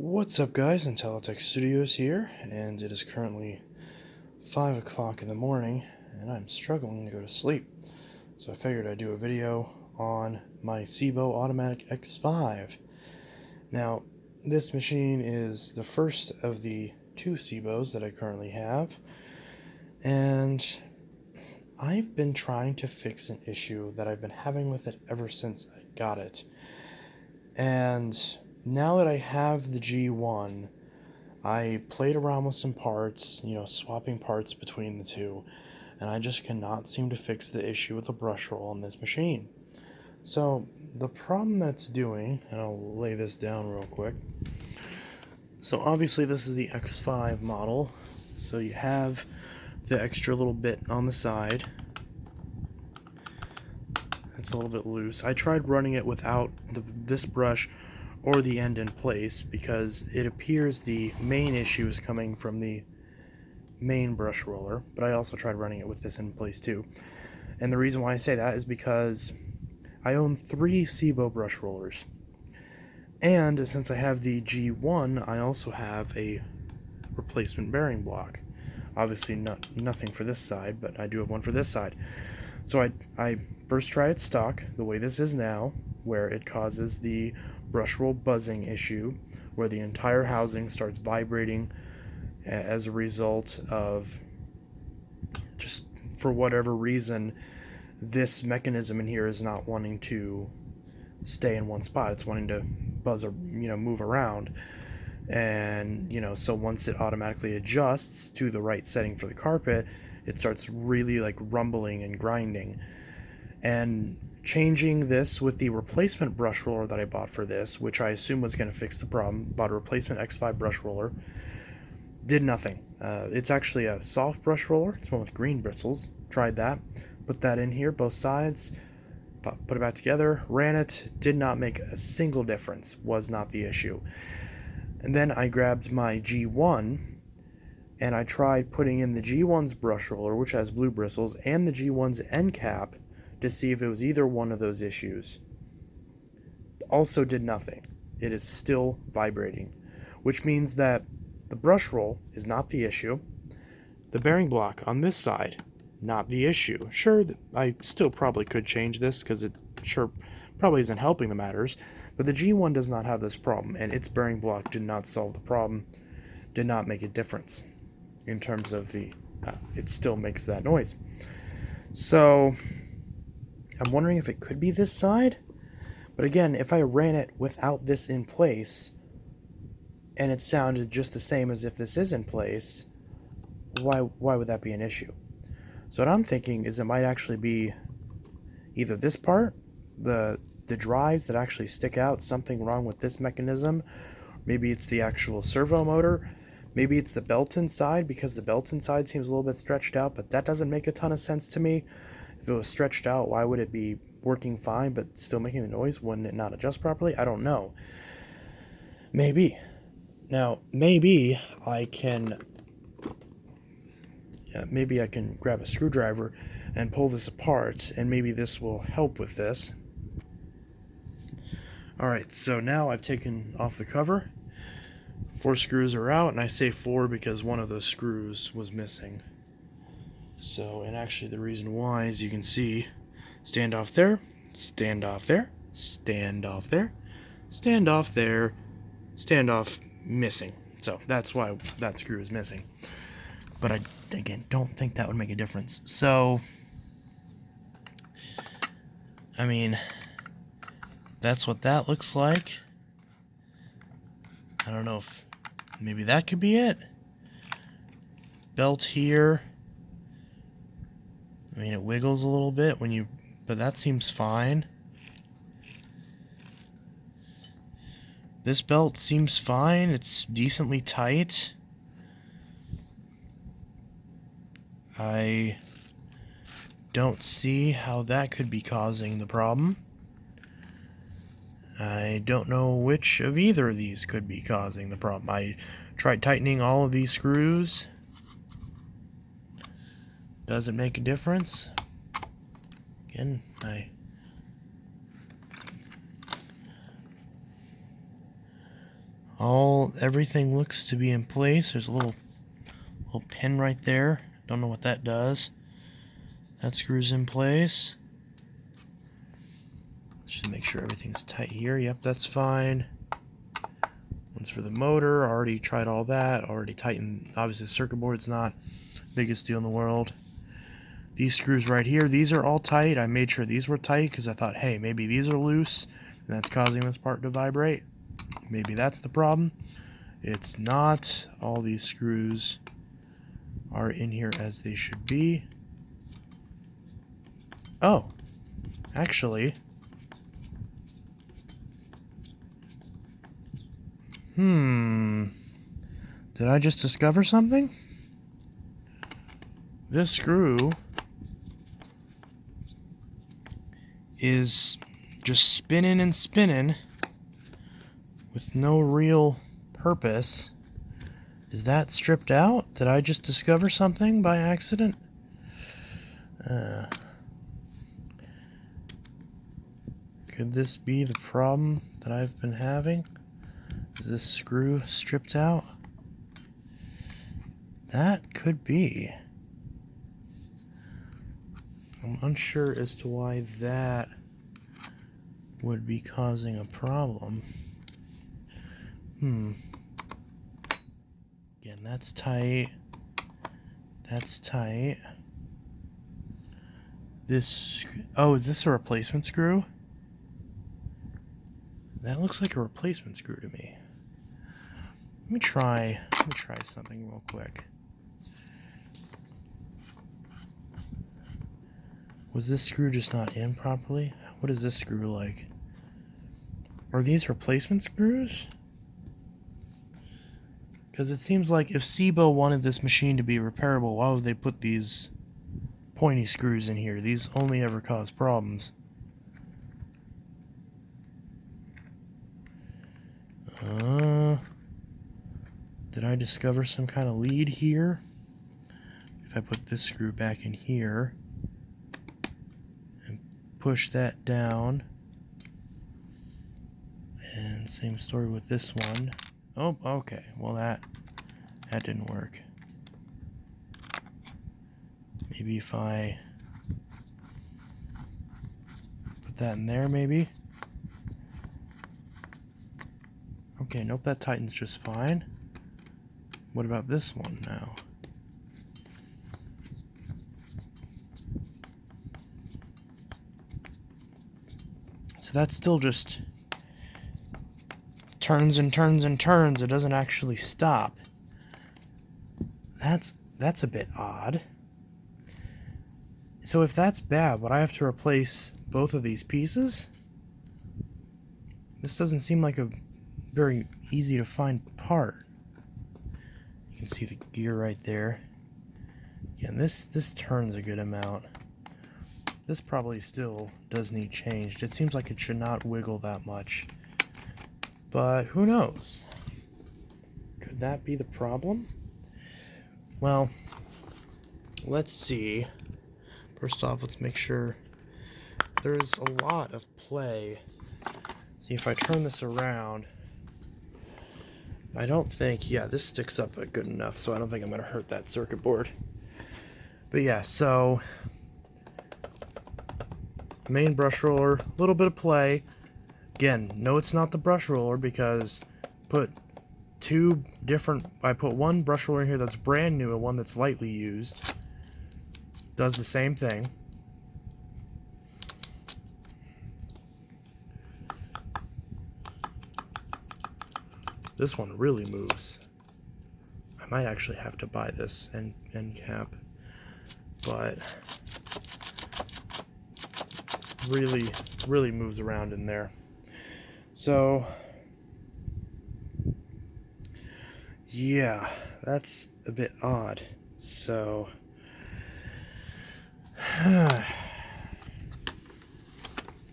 What's up, guys? Intelitech Studios here, and it is currently 5 o'clock in the morning, and I'm struggling to go to sleep. So I figured I'd do a video on my Sebo Automatic X5. Now, this machine is the first of the two Sebos that I currently have, and I've been trying to fix an issue that I've been having with it ever since I got it. And now that I have the G1, I played around with some parts, swapping parts between the two, and I just cannot seem to fix the issue with the Brushroll on this machine. So, the problem that's doing, and I'll lay this down real quick. So obviously this is the X5 model, so you have the extra little bit on the side. It's a little bit loose. I tried running it without this brush or the end in place because it appears the main issue is coming from the main brush roller, but I also tried running it with this in place too. And the reason why I say that is because I own 3 Sebo brush rollers, and since I have the G1, I also have a replacement bearing block. Obviously nothing for this side, but I do have one for this side. So I first tried it stock, the way this is now, where it causes the Brushroll buzzing issue, where the entire housing starts vibrating as a result of, just for whatever reason, this mechanism in here is not wanting to stay in one spot. It's wanting to buzz or move around. And so once it automatically adjusts to the right setting for the carpet, it starts really like rumbling and grinding. And changing this with the replacement brush roller that I bought for this, which I assume was going to fix the problem, bought a replacement X5 brush roller, did nothing. It's actually a soft brush roller. It's one with green bristles. Tried that. Put that in here, both sides, put it back together, ran it, did not make a single difference, was not the issue. And then I grabbed my G1, and I tried putting in the G1's brush roller, which has blue bristles, and the G1's end cap to see if it was either one of those issues. Also did nothing. It is still vibrating, which means that the brush roll is not the issue. The bearing block on this side, not the issue. Sure, I still probably could change this because it sure probably isn't helping the matters, but the G1 does not have this problem, and its bearing block did not solve the problem, did not make a difference in terms of the, it still makes that noise. So I'm wondering if it could be this side, but again, if I ran it without this in place, and it sounded just the same as if this is in place, why would that be an issue? So what I'm thinking is it might actually be either this part, the drives that actually stick out, something wrong with this mechanism. Maybe it's the actual servo motor. Maybe it's the belt inside, because the belt inside seems a little bit stretched out, but that doesn't make a ton of sense to me. If it was stretched out, why would it be working fine but still making the noise? Wouldn't it not adjust properly? I don't know. Maybe. Now, maybe I can grab a screwdriver and pull this apart, and maybe this will help with this. Alright, so now I've taken off the cover. 4 screws are out, and I say 4 because one of those screws was missing. So, and actually the reason why, as you can see, stand off there, stand off there, stand off there, stand off there, stand off missing. So that's why that screw is missing. But I, again, don't think that would make a difference. So, I mean, that's what that looks like. I don't know if maybe that could be it. Belt here. I mean, it wiggles a little bit when you, but that seems fine. This belt seems fine. It's decently tight. I don't see how that could be causing the problem. I don't know which of either of these could be causing the problem. I tried tightening all of these screws. Does it make a difference? Again, Everything looks to be in place. There's a little pin right there. Don't know what that does. That screws in place. Let's just make sure everything's tight here. Yep, that's fine. One's for the motor. Already tried all that. Already tightened. Obviously, the circuit board's not the biggest deal in the world. These screws right here, these are all tight. I made sure these were tight because I thought, hey, maybe these are loose and that's causing this part to vibrate. Maybe that's the problem. It's not. All these screws are in here as they should be. Oh, actually. Did I just discover something? This screw is just spinning and spinning with no real purpose. Is that stripped out? Did I just discover something by accident? Could this be the problem that I've been having? Is this screw stripped out? That could be. I'm unsure as to why that would be causing a problem. Again, that's tight. That's tight. Oh, is this a replacement screw? That looks like a replacement screw to me. Let me try something real quick. Was this screw just not in properly? What is this screw like? Are these replacement screws? Because it seems like if Sebo wanted this machine to be repairable, why would they put these pointy screws in here? These only ever cause problems. Did I discover some kind of lead here? If I put this screw back in here and push that down, and same story with this one. Oh, okay. Well, that didn't work. Maybe if I put that in there, maybe. Okay, nope, that tightens just fine. What about this one now? So that's still just turns and turns and turns. It doesn't actually stop. That's a bit odd. So if that's bad, would I have to replace both of these pieces? This doesn't seem like a very easy to find part. You can see the gear right there. Again, this turns a good amount. This probably still does need changed. It seems like it should not wiggle that much. But who knows? Could that be the problem? Well, let's see. First off, let's make sure there's a lot of play. See, if I turn this around, I don't think, yeah, this sticks up good enough, so I don't think I'm going to hurt that circuit board. But yeah, so main brush roller, a little bit of play. Again, no, it's not the brush roller because I put one brush roller in here that's brand new and one that's lightly used. Does the same thing. This one really moves. I might actually have to buy this end cap, but really moves around in there. So yeah, that's a bit odd. So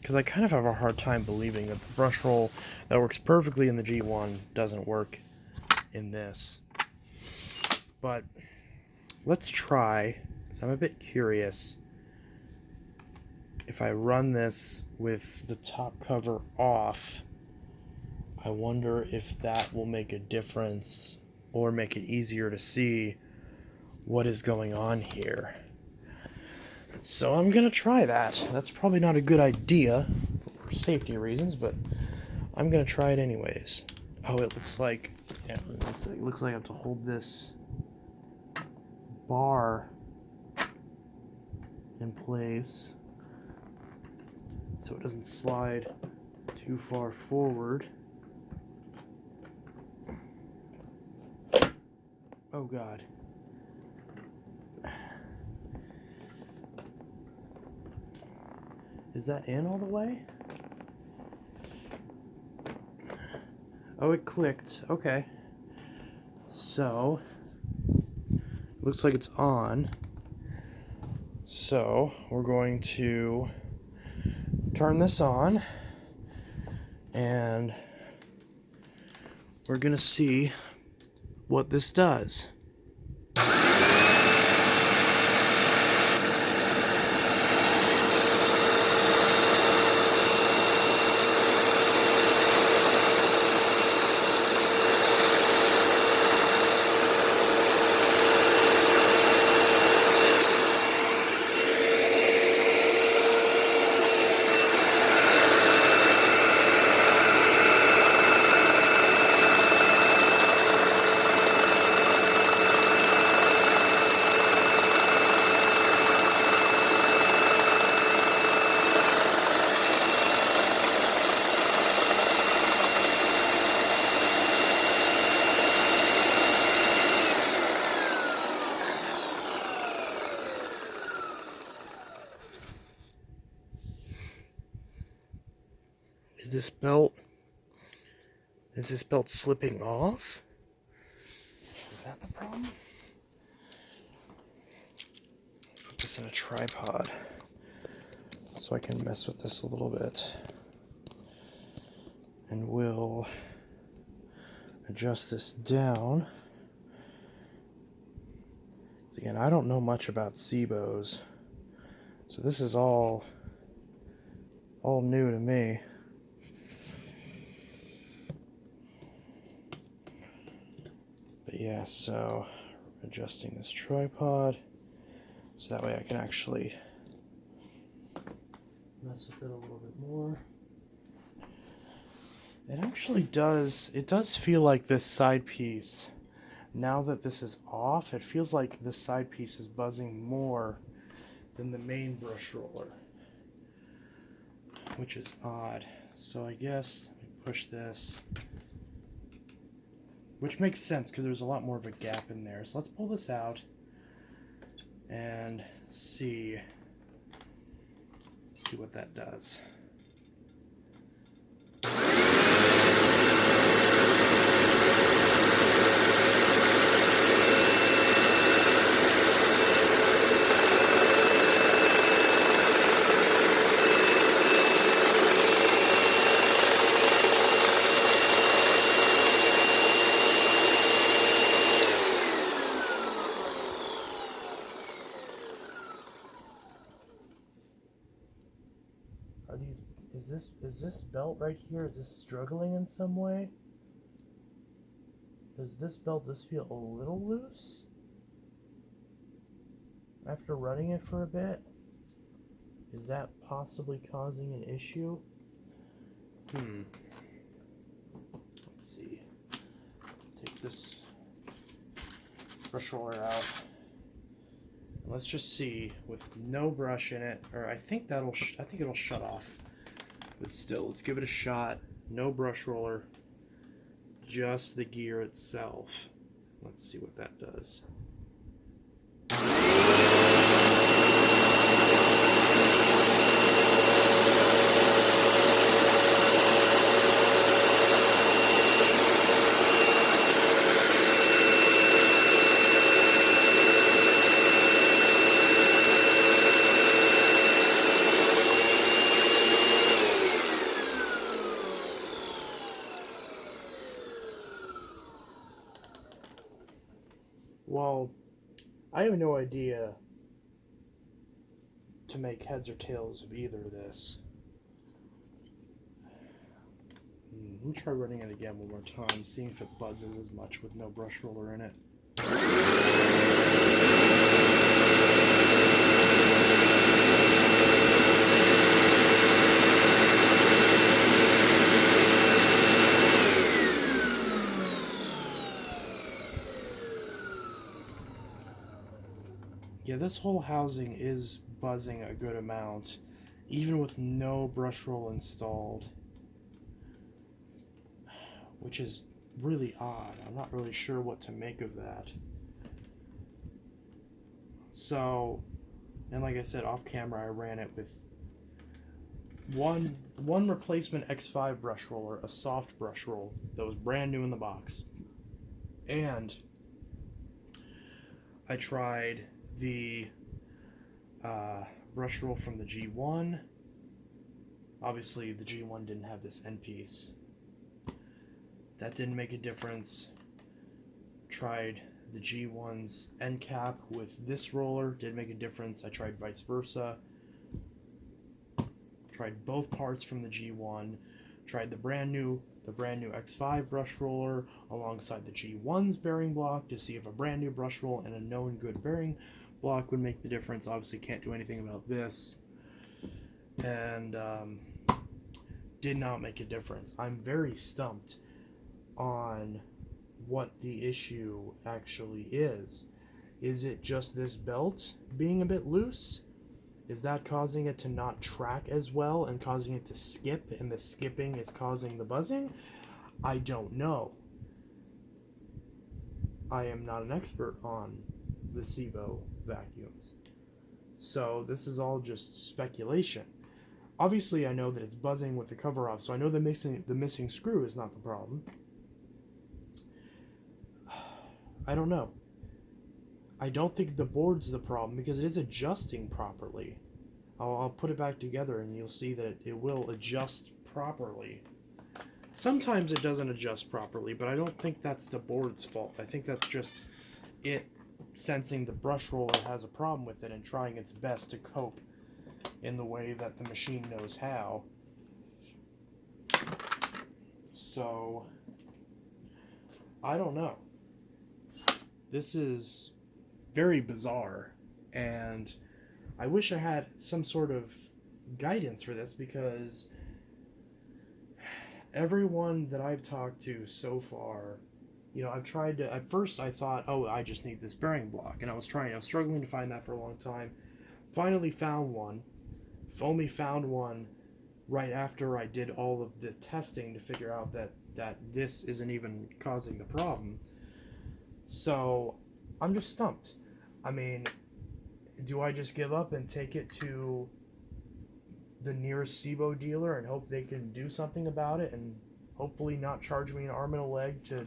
because I kind of have a hard time believing that the brush roll that works perfectly in the G1 doesn't work in this. But let's try, because I'm a bit curious, if I run this with the top cover off I wonder if that will make a difference or make it easier to see what is going on here. So I'm gonna try that. That's probably not a good idea for safety reasons, but I'm gonna try it anyways. Oh, it looks like, yeah, it looks like I have to hold this bar in place so it doesn't slide too far forward. Oh God. Is that in all the way? Oh, it clicked. Okay. So, looks like it's on. So, we're going to turn this on, and we're going to see what this does. Is this belt slipping off? Is that the problem? Put this in a tripod so I can mess with this a little bit. And we'll adjust this down. So again, I don't know much about Sebos, so this is all new to me. But yeah, so adjusting this tripod so that way I can actually mess with it a little bit more. It actually does feel like this side piece, now that this is off, it feels like this side piece is buzzing more than the main brush roller, which is odd. So I guess let me push this, which makes sense because there's a lot more of a gap in there. So let's pull this out and see what that does. Is this belt right here, is this struggling in some way? Does this belt just feel a little loose after running it for a bit? Is that possibly causing an issue? Let's see. Take this brush roller out. Let's just see, with no brush in it, or I think it'll shut off. But still, let's give it a shot. No brush roller, just the gear itself. Let's see what that does. Well, I have no idea to make heads or tails of either of this. Let me try running it again one more time, seeing if it buzzes as much with no brush roller in it. Yeah, this whole housing is buzzing a good amount, even with no brush roll installed, which is really odd. I'm not really sure what to make of that. So, and like I said, off camera, I ran it with one replacement X5 brush roller, a soft brush roll that was brand new in the box, and I tried the brush roll from the G1. Obviously, the G1 didn't have this end piece. That didn't make a difference. Tried the G1's end cap with this roller, did make a difference. I tried vice versa. Tried both parts from the G1. Tried the brand new X5 brush roller alongside the G1's bearing block to see if a brand new brush roll and a known good bearing block would make the difference. Obviously can't do anything about this, and did not make a difference. I'm very stumped on what the issue actually is. Is it just this belt being a bit loose? Is that causing it to not track as well and causing it to skip, and the skipping is causing the buzzing? I don't know. I am not an expert on the Sebo vacuums, so this is all just speculation. Obviously, I know that it's buzzing with the cover off, so I know the missing screw is not the problem. I don't know. I don't think the board's the problem because it is adjusting properly. I'll put it back together and you'll see that it will adjust properly. Sometimes it doesn't adjust properly, but I don't think that's the board's fault. I think that's just it sensing the brush roller has a problem with it and trying its best to cope in the way that the machine knows how. So, I don't know. This is very bizarre, and I wish I had some sort of guidance for this, because everyone that I've talked to so far, you know, I've tried to, at first I thought, oh, I just need this bearing block, and I was struggling to find that for a long time. Finally found one. Only found one right after I did all of the testing to figure out that this isn't even causing the problem. So I'm just stumped. I mean, do I just give up and take it to the nearest Sebo dealer and hope they can do something about it and hopefully not charge me an arm and a leg to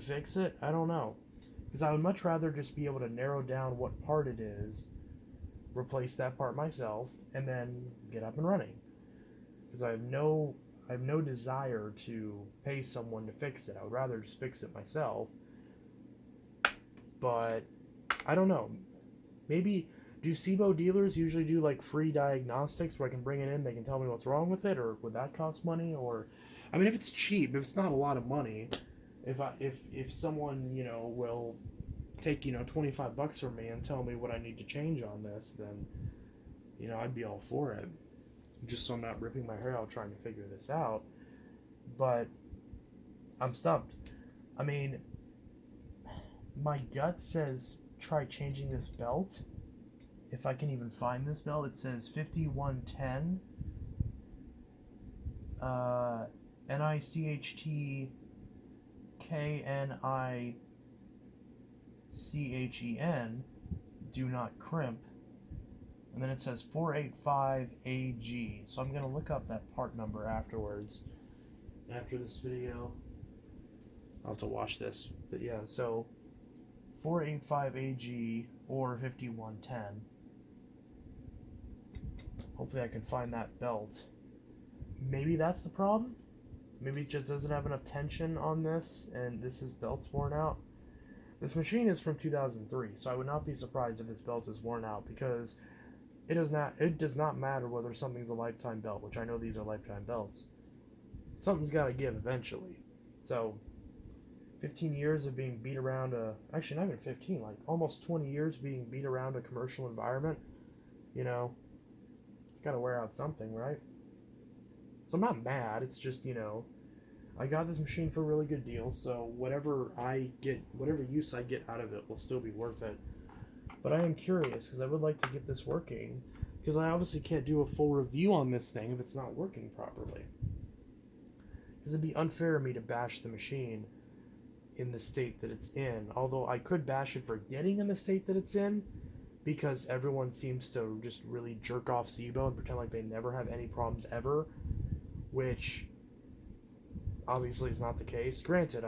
fix it? I don't know. Because I would much rather just be able to narrow down what part it is, replace that part myself, and then get up and running. Because I have no desire to pay someone to fix it. I would rather just fix it myself. But I don't know. Maybe, do Sebo dealers usually do like free diagnostics where I can bring it in, they can tell me what's wrong with it, or would that cost money? Or, I mean, if it's cheap, if it's not a lot of money, if someone, you know, will take, you know, $25 from me and tell me what I need to change on this, then, you know, I'd be all for it. Just so I'm not ripping my hair out trying to figure this out. But I'm stumped. I mean, my gut says try changing this belt. If I can even find this belt, it says 5110 NICHT KNICHEN, do not crimp, and then it says 485AG. So I'm going to look up that part number afterwards, after this video. I'll have to watch this, but yeah, so 485AG or 5110. Hopefully I can find that belt. Maybe that's the problem. Maybe it just doesn't have enough tension on this, and this belt's worn out. This machine is from 2003, so I would not be surprised if this belt is worn out, because it does not matter whether something's a lifetime belt, which I know these are lifetime belts. something's got to give eventually. So 15 years of being beat around actually not even 15, like almost 20 years being beat around a commercial environment, you know, it's got to wear out something, right? So I'm not mad. It's just, I got this machine for a really good deal, so whatever use I get out of it will still be worth it. But I am curious because I would like to get this working, because I obviously can't do a full review on this thing if it's not working properly. Because it'd be unfair of me to bash the machine in the state that it's in. Although I could bash it for getting in the state that it's in, because everyone seems to just really jerk off Sebo and pretend like they never have any problems ever, which obviously is not the case. Granted,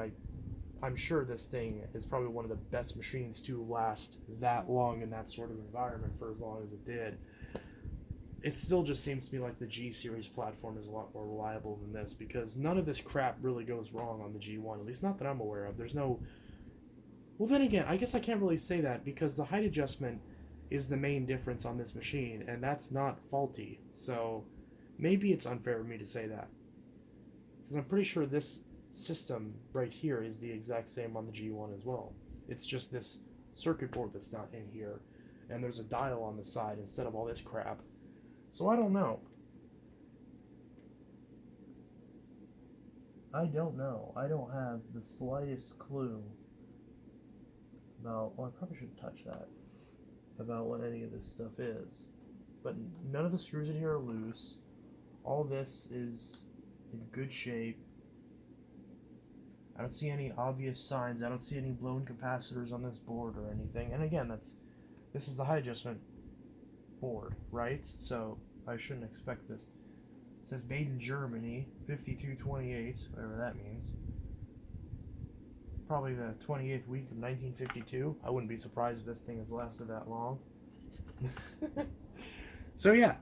I'm sure this thing is probably one of the best machines to last that long in that sort of environment for as long as it did. It still just seems to me like the G series platform is a lot more reliable than this, because none of this crap really goes wrong on the G1, at least not that I'm aware of. There's no... Well, then again, I guess I can't really say that, because the height adjustment is the main difference on this machine, and that's not faulty. So maybe it's unfair of me to say that, because I'm pretty sure this system right here is the exact same on the G1 as well. It's just this circuit board that's not in here, and there's a dial on the side instead of all this crap. So I don't know. I don't know. I don't have the slightest clue about... Well, I probably shouldn't touch that. About what any of this stuff is. But none of the screws in here are loose. All this is in good shape. I don't see any obvious signs. I don't see any blown capacitors on this board or anything. And again, this is the height adjustment board, right? So I shouldn't expect this. It says made in Germany, 5228, whatever that means. Probably the 28th week of 1952. I wouldn't be surprised if this thing has lasted that long. So yeah,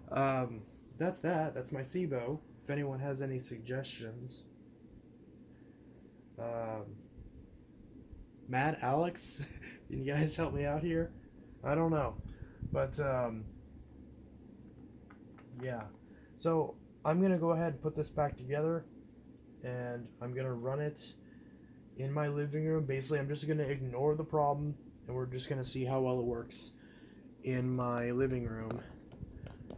that's that. That's my Sebo. If anyone has any suggestions, Matt, Alex, can you guys help me out here? I don't know, but yeah. So I'm gonna go ahead and put this back together, and I'm gonna run it in my living room. Basically, I'm just gonna ignore the problem, and we're just gonna see how well it works in my living room.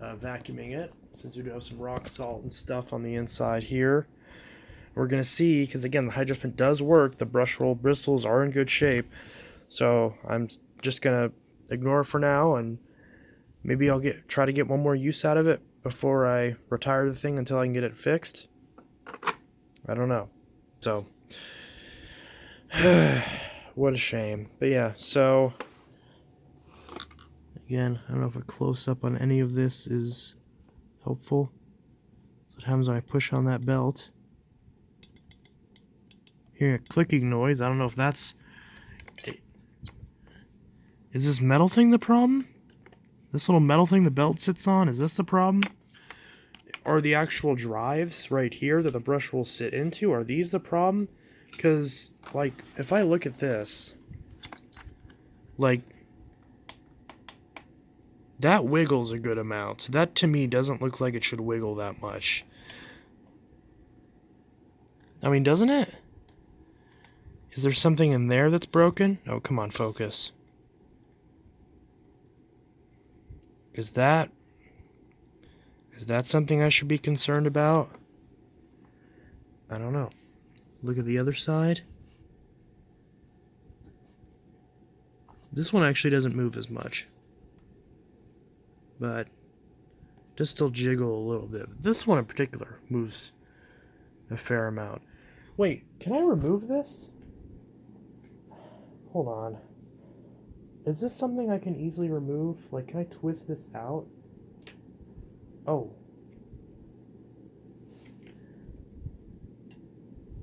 Vacuuming it, since we do have some rock salt and stuff on the inside here. We're gonna see, because again, the height adjustment does work. The Brushroll bristles are in good shape, so I'm just gonna ignore it for now, and maybe I'll try to get one more use out of it before I retire the thing until I can get it fixed. I don't know. So what a shame. But yeah, so again, I don't know if a close-up on any of this is helpful. So what happens when I push on that belt? Hearing a clicking noise. I don't know if that's... Is this metal thing the problem? This little metal thing the belt sits on, is this the problem? Are the actual drives right here that the brush will sit into, are these the problem? Because, like, if I look at this, like, that wiggles a good amount. That, to me, doesn't look like it should wiggle that much. I mean, doesn't it? Is there something in there that's broken? Oh, come on, focus. Is that something I should be concerned about? I don't know. Look at the other side. This one actually doesn't move as much, but does still jiggle a little bit. But this one in particular moves a fair amount. Wait, can I remove this? Hold on. Is this something I can easily remove? Like, can I twist this out? Oh.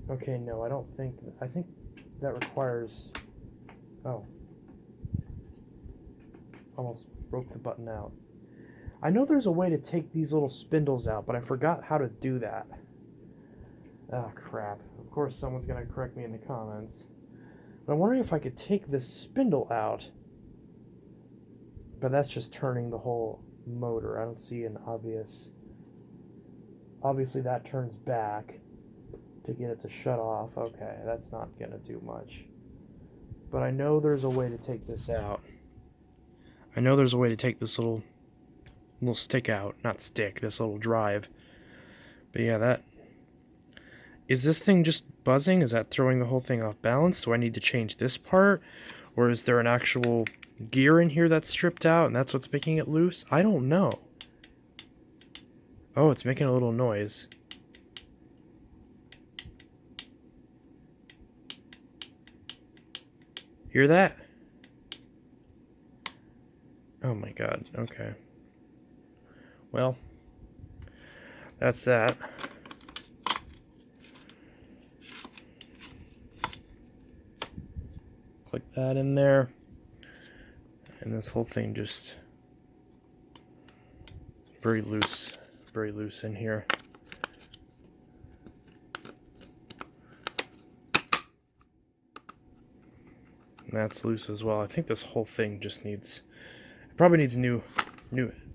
Okay, no, I don't think... I think that requires... Oh. Almost broke the button out. I know there's a way to take these little spindles out, but I forgot how to do that. Oh, crap. Of course someone's going to correct me in the comments. But I'm wondering if I could take this spindle out. But that's just turning the whole motor. I don't see an obvious... Obviously that turns back. to get it to shut off. Okay, that's not gonna do much. But I know there's a way to take this out. I know there's a way to take this little stick out. Not stick, this little drive. But yeah, that... Is this thing just buzzing? Is that throwing the whole thing off balance? Do I need to change this part? Or is there an actual gear in here that's stripped out and that's what's making it loose? I don't know. Oh, it's making a little noise. Hear that? Oh my god, okay. Well, that's that. Click that in there. And this whole thing just very loose in here. And that's loose as well. I think this whole thing just needs, it probably needs new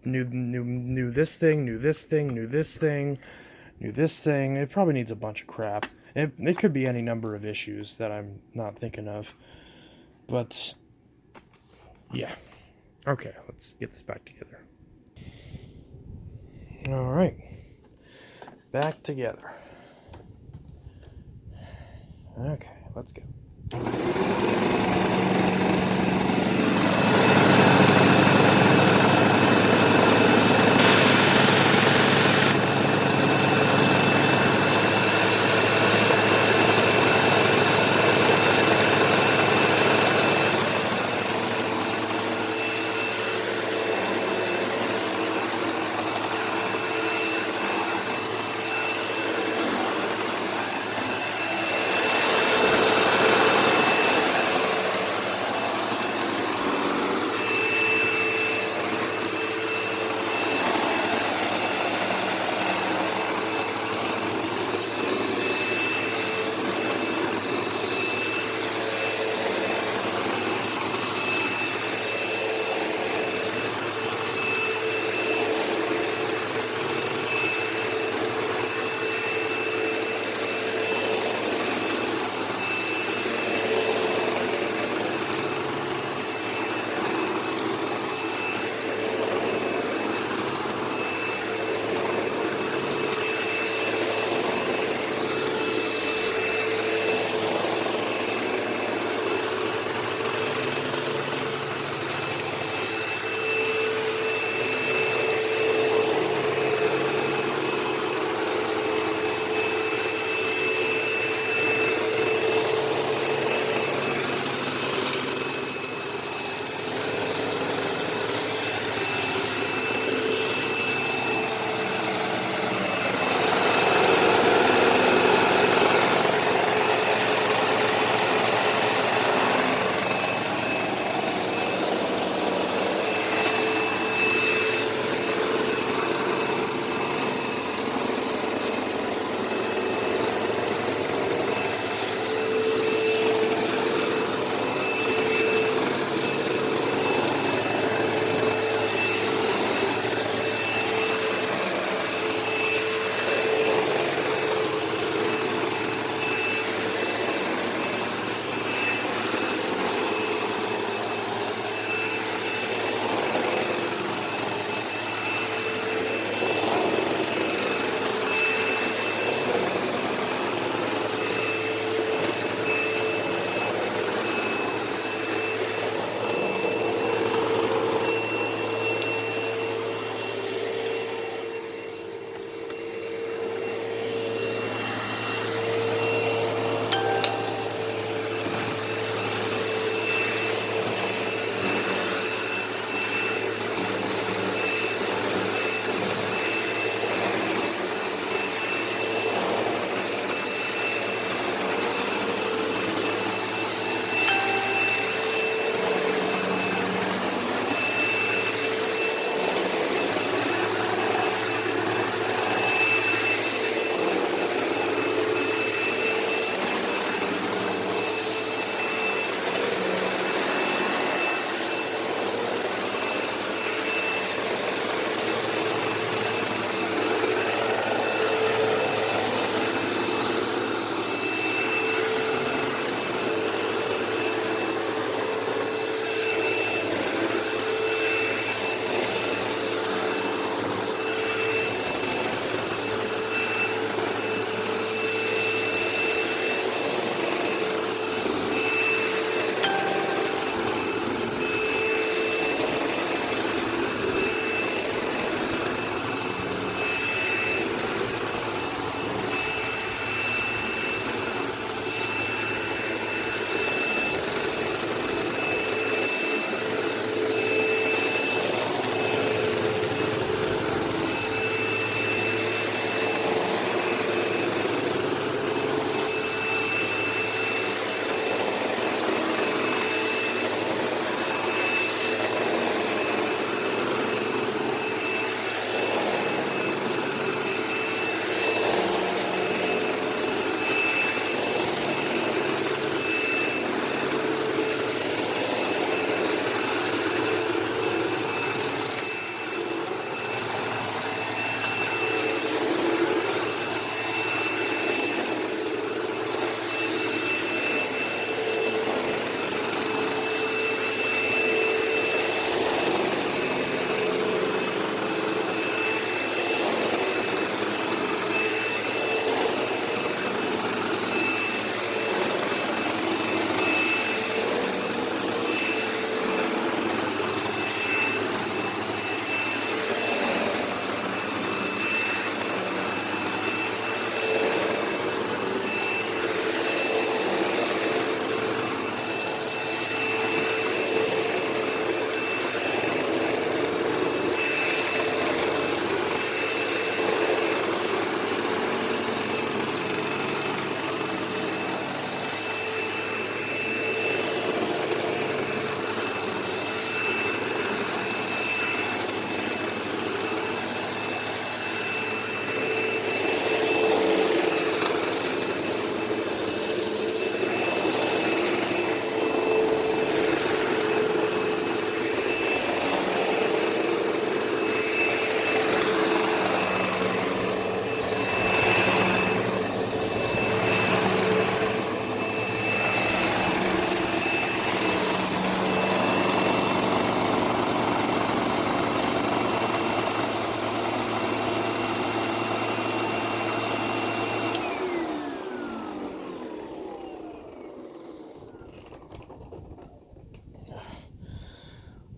this thing, new this thing, new this thing, new this thing. It probably needs a bunch of crap. It could be any number of issues that I'm not thinking of. But, yeah. Okay, let's get this back together. Alright. Back together. Okay, let's go.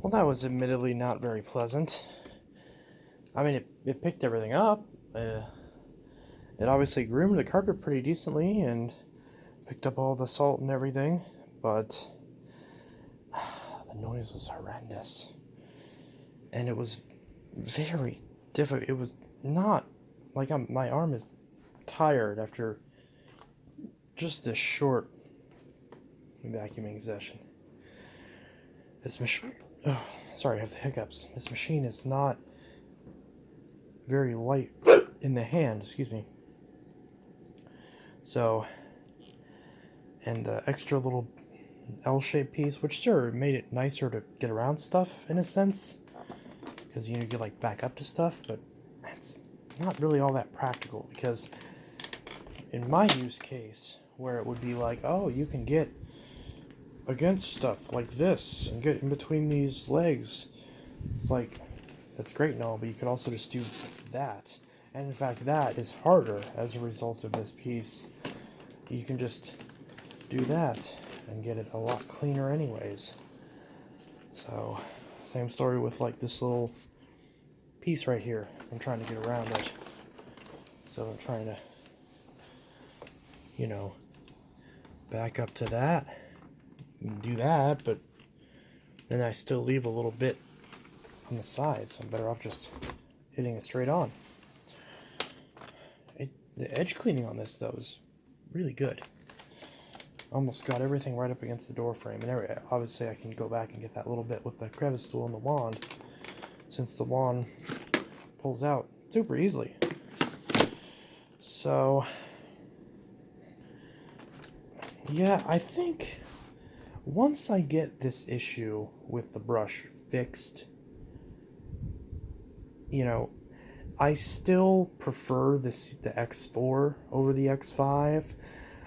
Well, that was admittedly not very pleasant. I mean, it picked everything up. It obviously groomed the carpet pretty decently and picked up all the salt and everything, but the noise was horrendous. And it was very difficult. It was not like my arm is tired after just this short vacuuming session. This machine, oh, sorry, I have the hiccups. This machine is not very light in the hand, excuse me. So, and the extra little L-shaped piece, which sure made it nicer to get around stuff in a sense, because you get like back up to stuff, but it's not really all that practical, because in my use case, where it would be like, oh, you can get against stuff like this and get in between these legs, it's like, that's great and all, but you could also just do that. And in fact, that is harder as a result of this piece. You can just do that and get it a lot cleaner anyways. So, same story with like this little piece right here. I'm trying to get around it. So I'm trying to, back up to that and do that, but then I still leave a little bit on the side, so I'm better off just hitting it straight on. The edge cleaning on this, though, is really good. Almost got everything right up against the door frame, and obviously I can go back and get that little bit with the crevice tool and the wand, since the wand pulls out super easily. So, yeah, I think once I get this issue with the brush fixed, I still prefer the X4 over the X5.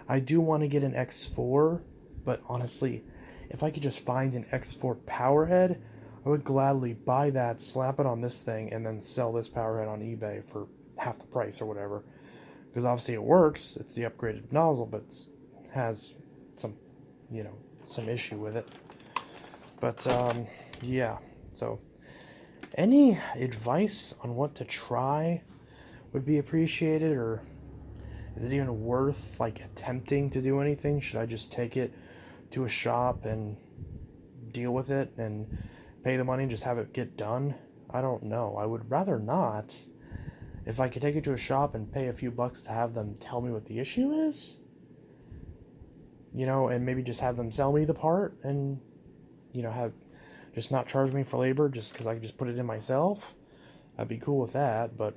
I do want to get an X4, but honestly, if I could just find an X4 powerhead, I would gladly buy that, slap it on this thing, and then sell this powerhead on eBay for half the price or whatever. Because obviously it works, it's the upgraded nozzle, but it has some, some issue with it. But, yeah, so any advice on what to try would be appreciated, or is it even worth, like, attempting to do anything? Should I just take it to a shop and deal with it and pay the money and just have it get done? I don't know. I would rather not. If I could take it to a shop and pay a few bucks to have them tell me what the issue is, and maybe just have them sell me the part and, have just not charge me for labor just because I could just put it in myself, I'd be cool with that. But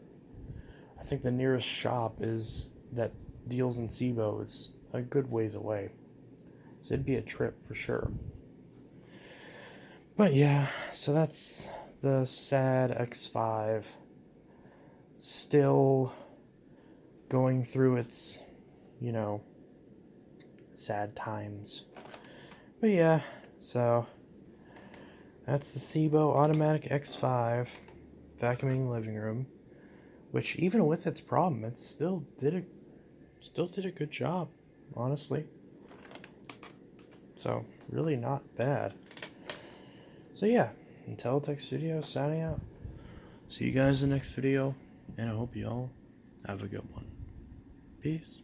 I think the nearest shop that deals in Sebo is a good ways away. So it'd be a trip for sure. But yeah, so that's the sad X5. Still going through its, sad times. But yeah, so that's the Sebo Automatic X5 vacuuming living room, which even with its problem, it still did a good job, honestly. So really not bad. So yeah, Intelitech Studio signing out. See you guys in the next video, and I hope you all have a good one. Peace.